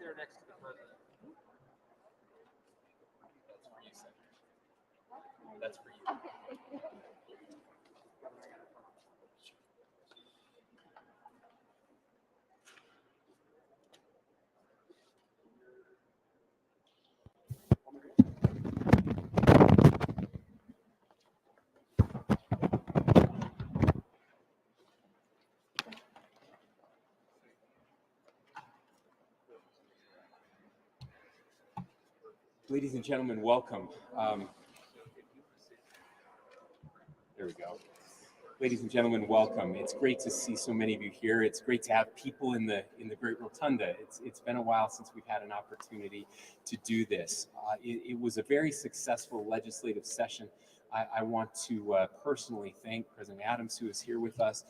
there next to the president. That's for you, Senator. That's for you. Ladies and gentlemen, welcome. There we go. Ladies and gentlemen, welcome. It's great to see so many of you here. It's great to have people in the Great Rotunda. It's been a while since we've had an opportunity to do this. It was a very successful legislative session. I want to personally thank President Adams, who is here with us,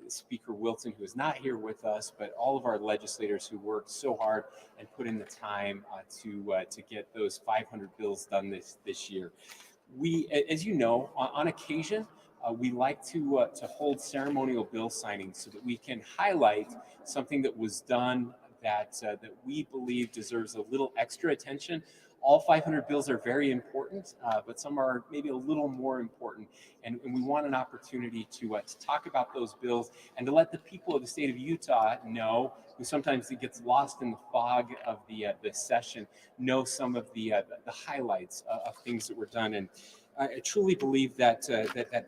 Speaker Wilton, who is not here with us, but all of our legislators who worked so hard and put in the time to get those 500 bills done this year. We, as you know, on occasion, we like to hold ceremonial bill signings so that we can highlight something that was done that we believe deserves a little extra attention. All 500 bills are very important, but some are maybe a little more important. And we want an opportunity to talk about those bills and to let the people of the state of Utah know, who sometimes it gets lost in the fog of the session, know some of the highlights of things that were done. And I truly believe that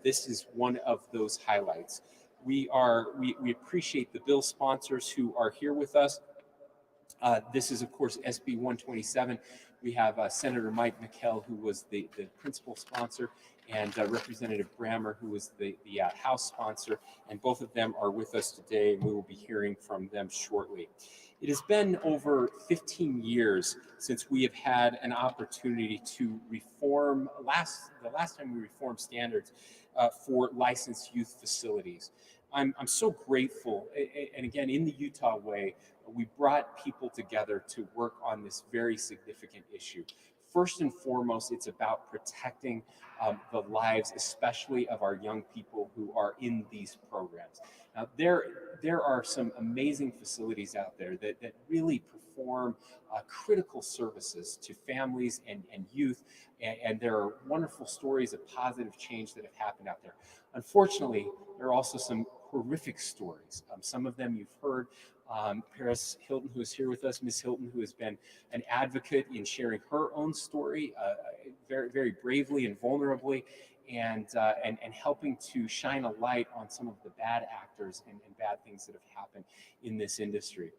this is one of those highlights. We appreciate the bill sponsors who are here with us. This is, of course, SB 127. We have Senator Mike McKell, who was the principal sponsor, and Representative Brammer, who was the House sponsor, and both of them are with us today, and we will be hearing from them shortly. It has been over 15 years since we have had an opportunity to reform, the last time we reformed standards for licensed youth facilities. I'm so grateful, and again, in the Utah way, we brought people together to work on this very significant issue. First and foremost, it's about protecting the lives, especially of our young people who are in these programs. Now, there are some amazing facilities out there that really perform critical services to families and youth, and there are wonderful stories of positive change that have happened out there. Unfortunately, there are also some horrific stories. Some of them you've heard. Paris Hilton, who is here with us, Ms. Hilton, who has been an advocate in sharing her own story very, very bravely and vulnerably, and helping to shine a light on some of the bad actors and bad things that have happened in this industry.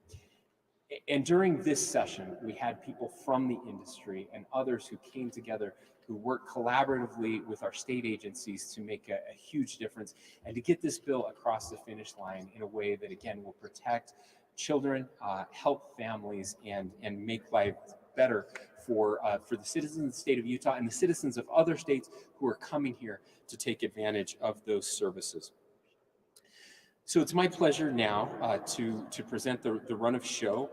And during this session, we had people from the industry and others who came together, who worked collaboratively with our state agencies to make a huge difference and to get this bill across the finish line in a way that, again, will protect children, help families, and make life better for the citizens of the state of Utah and the citizens of other states who are coming here to take advantage of those services. So it's my pleasure now to present the run of show.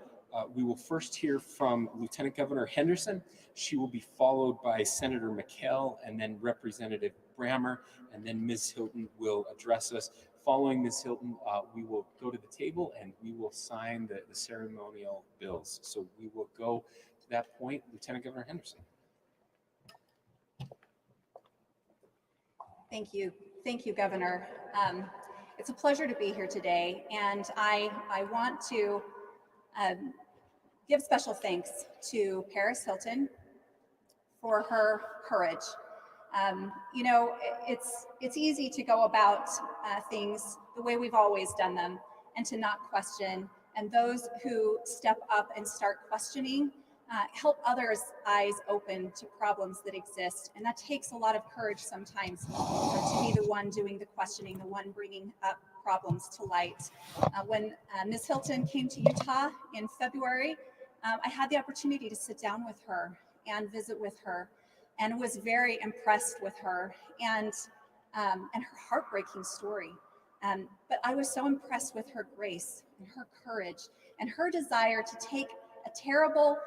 We will first hear from Lieutenant Governor Henderson. She will be followed by Senator McKell and then Representative Brammer, and then Ms. Hilton will address us. Following Ms. Hilton, we will go to the table and we will sign the ceremonial bills. So we will go to that point. Lieutenant Governor Henderson. Thank you. Thank you, Governor. It's a pleasure to be here today, and I want to give special thanks to Paris Hilton for her courage. You know, it's easy to go about things the way we've always done them and to not question, and those who step up and start questioning help others' eyes open to problems that exist, and that takes a lot of courage sometimes to be the one doing the questioning, the one bringing up problems to light. When Ms. Hilton came to Utah in February, I had the opportunity to sit down with her and visit with her, and was very impressed with her and her heartbreaking story. But I was so impressed with her grace and her courage and her desire to take a terrible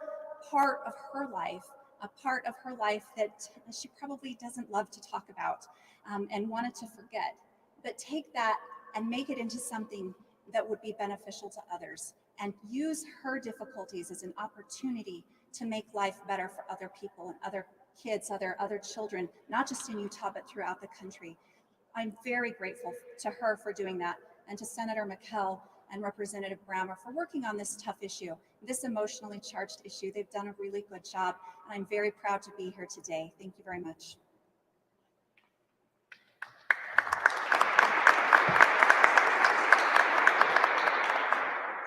part of her life, a part of her life that she probably doesn't love to talk about and wanted to forget, but take that and make it into something that would be beneficial to others, and use her difficulties as an opportunity to make life better for other people and other kids, other children, not just in Utah, but throughout the country. I'm very grateful to her for doing that, and to Senator McKell and Representative Brammer for working on this tough issue, this emotionally charged issue. They've done a really good job, and I'm very proud to be here today. Thank you very much.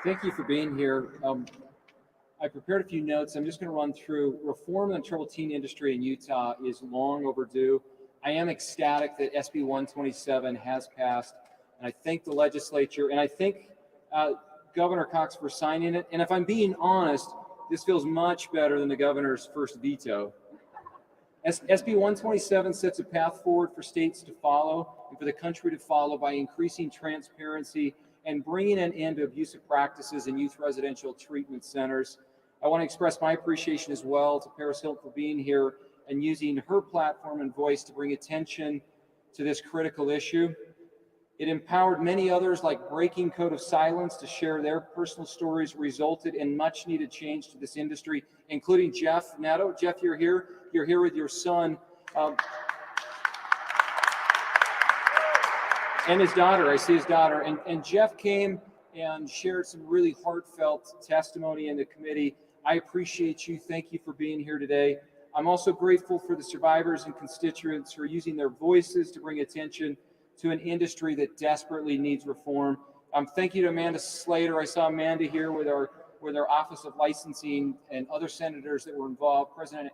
Thank you for being here. I prepared a few notes. I'm just going to run through. Reform in the troubled teen industry in Utah is long overdue. I am ecstatic that SB 127 has passed, and I thank the legislature, and I thank Governor Cox for signing it. And if I'm being honest, this feels much better than the governor's first veto. SB 127 sets a path forward for states to follow and for the country to follow by increasing transparency and bringing an end to abusive practices in youth residential treatment centers. I want to express my appreciation as well to Paris Hilton for being here and using her platform and voice to bring attention to this critical issue. It empowered many others, like breaking code of silence, to share their personal stories, resulted in much needed change to this industry, including Jeff Netto. Jeff, you're here with your son. And his daughter, I see his daughter. And Jeff came and shared some really heartfelt testimony in the committee. I appreciate you. Thank you for being here today. I'm also grateful for the survivors and constituents who are using their voices to bring attention to an industry that desperately needs reform. Thank you to Amanda Slater. I saw Amanda here with our Office of Licensing and other senators that were involved. President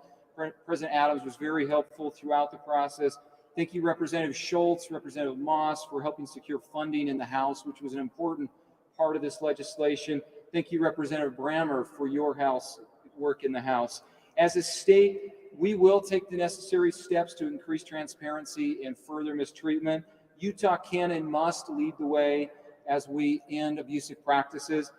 Adams was very helpful throughout the process. Thank you, Representative Schultz, Representative Moss, for helping secure funding in the House, which was an important part of this legislation. Thank you, Representative Brammer, for your House work in the House. As a state, we will take the necessary steps to increase transparency and further mistreatment. Utah can and must lead the way as we end abusive practices.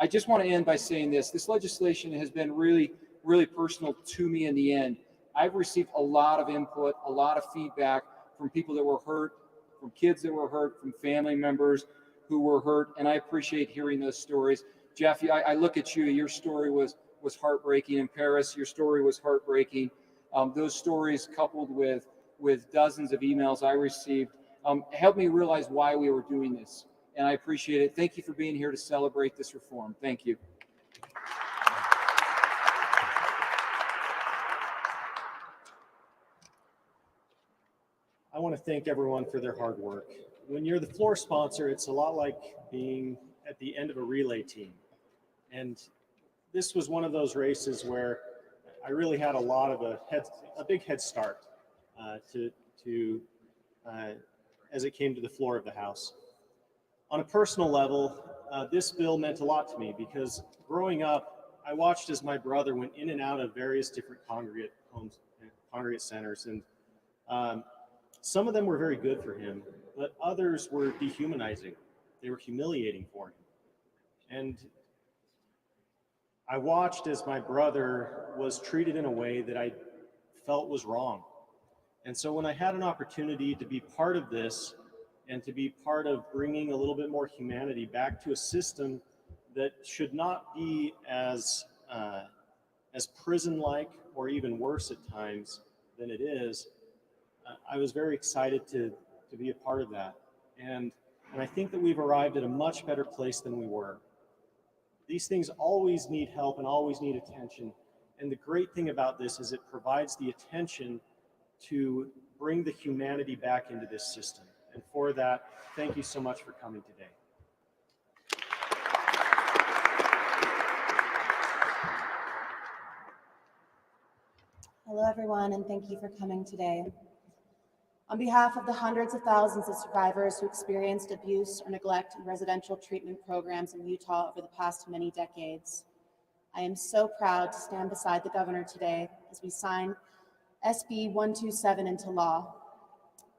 I just want to end by saying this. This legislation has been really, really personal to me in the end. I've received a lot of input, a lot of feedback from people that were hurt, from kids that were hurt, from family members who were hurt, and I appreciate hearing those stories. Jeff, I look at you, your story was heartbreaking. In Paris, your story was heartbreaking. Those stories, coupled with dozens of emails I received, helped me realize why we were doing this, and I appreciate it. Thank you for being here to celebrate this reform. Thank you. I want to thank everyone for their hard work. When you're the floor sponsor, it's a lot like being at the end of a relay team. And this was one of those races where I really had a big head start as it came to the floor of the House. On a personal level, this bill meant a lot to me because growing up, I watched as my brother went in and out of various different congregate homes, congregate centers, and some of them were very good for him, but others were dehumanizing. They were humiliating for him. And I watched as my brother was treated in a way that I felt was wrong. And so when I had an opportunity to be part of this and to be part of bringing a little bit more humanity back to a system that should not be as prison-like or even worse at times than it is, I was very excited to be a part of that. And I think that we've arrived at a much better place than we were. These things always need help and always need attention. And the great thing about this is it provides the attention to bring the humanity back into this system. And for that, thank you so much for coming today. Hello, everyone, and thank you for coming today. On behalf of the hundreds of thousands of survivors who experienced abuse or neglect in residential treatment programs in Utah over the past many decades, I am so proud to stand beside the governor today as we sign SB 127 into law.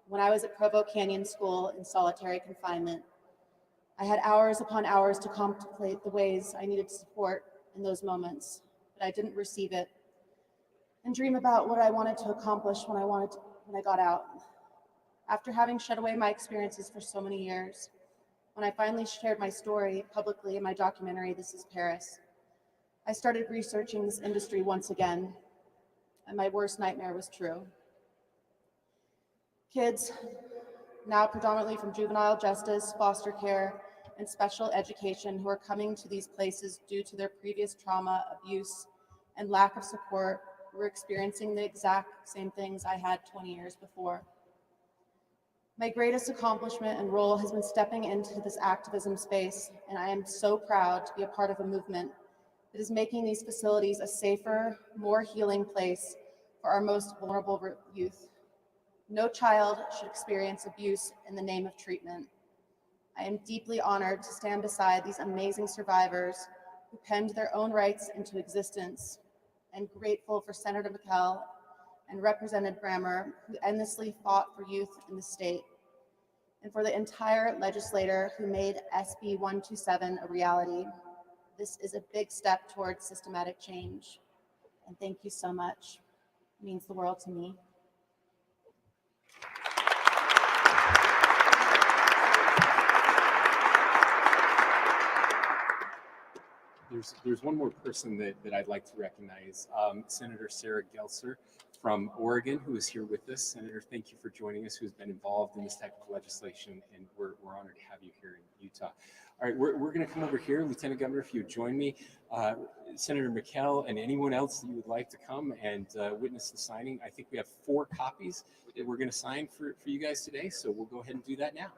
When I was at Provo Canyon School in solitary confinement, I had hours upon hours to contemplate the ways I needed support in those moments, but I didn't receive it, and dream about what I wanted to accomplish when I got out. After having shut away my experiences for so many years, when I finally shared my story publicly in my documentary, This is Paris, I started researching this industry once again, and my worst nightmare was true. Kids, now predominantly from juvenile justice, foster care, and special education, who are coming to these places due to their previous trauma, abuse, and lack of support, were experiencing the exact same things I had 20 years before. My greatest accomplishment and role has been stepping into this activism space, and I am so proud to be a part of a movement that is making these facilities a safer, more healing place for our most vulnerable youth. No child should experience abuse in the name of treatment. I am deeply honored to stand beside these amazing survivors who penned their own rights into existence, and grateful for Senator McKell and Representative Brammer, who endlessly fought for youth in the state, and for the entire legislator who made SB 127 a reality. This is a big step towards systematic change, and thank you so much. It means the world to me. There's one more person that I'd like to recognize, Senator Sarah Gelser from Oregon, who is here with us. Senator, thank you for joining us, who's been involved in this type of legislation, and we're honored to have you here in Utah. All right, we're going to come over here. Lieutenant Governor, if you would join me, Senator McKell, and anyone else that you would like to come and witness the signing. I think we have 4 copies that we're going to sign for you guys today, so we'll go ahead and do that now.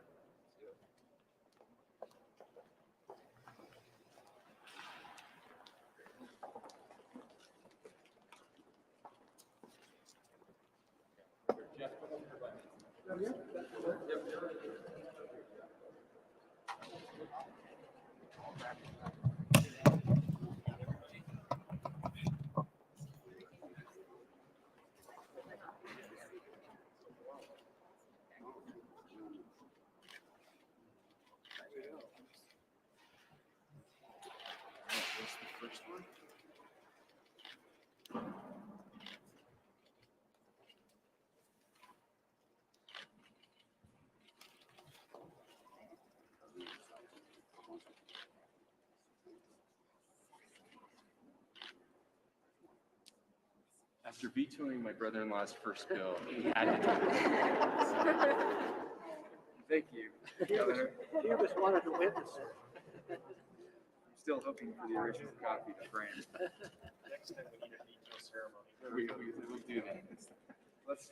After vetoing my brother-in-law's first bill, he had to do it. Thank you, Governor. You just wanted to witness it. I'm still hoping for the original copy to frame. Next time we need a veto ceremony. We'll do that. Let's.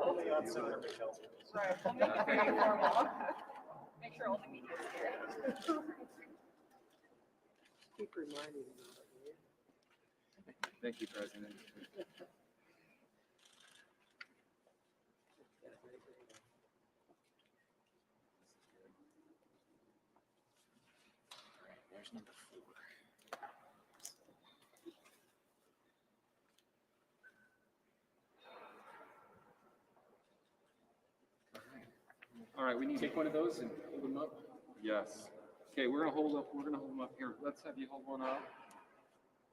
Only on Senator McKell's. Right, we'll make it very formal. Make sure all the media is here. Keep reminding them of it. Thank you, President. All right, there's number 4. All right, we need to take one of those and hold them up. Yes. Okay, we're gonna hold them up here. Let's have you hold one up.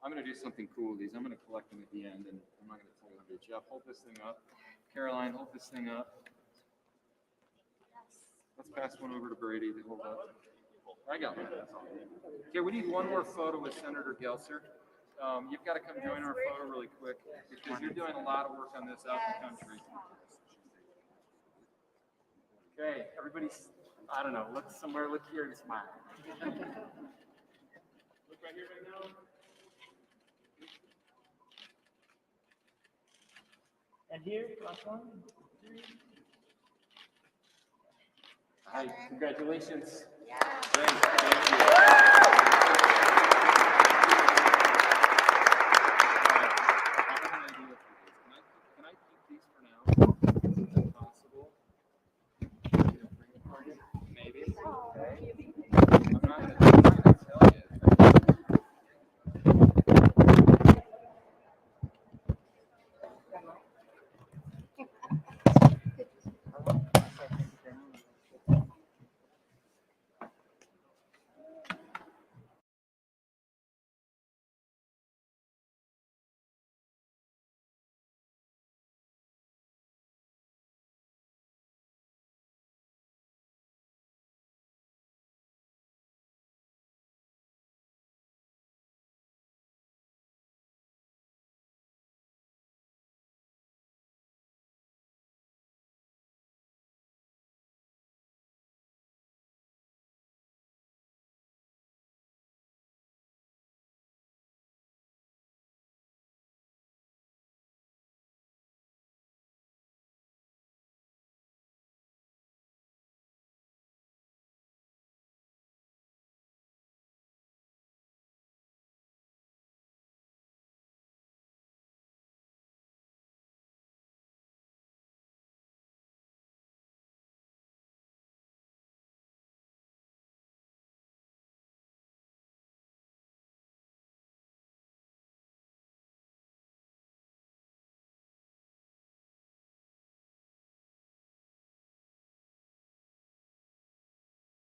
I'm gonna do something cool with these. I'm gonna collect them at the end, and I'm not gonna tell you how to do it. Jeff, hold this thing up. Caroline, hold this thing up. Let's pass one over to Brady to hold up. I got one. Okay, we need one more photo with Senator Gelser. You've got to come join our photo really quick because you're doing a lot of work on this out in the country. Okay, everybody's, I don't know, look somewhere, look here and smile. Look right here right now. And here, last one. Hi, congratulations. Yeah. Great, thank you.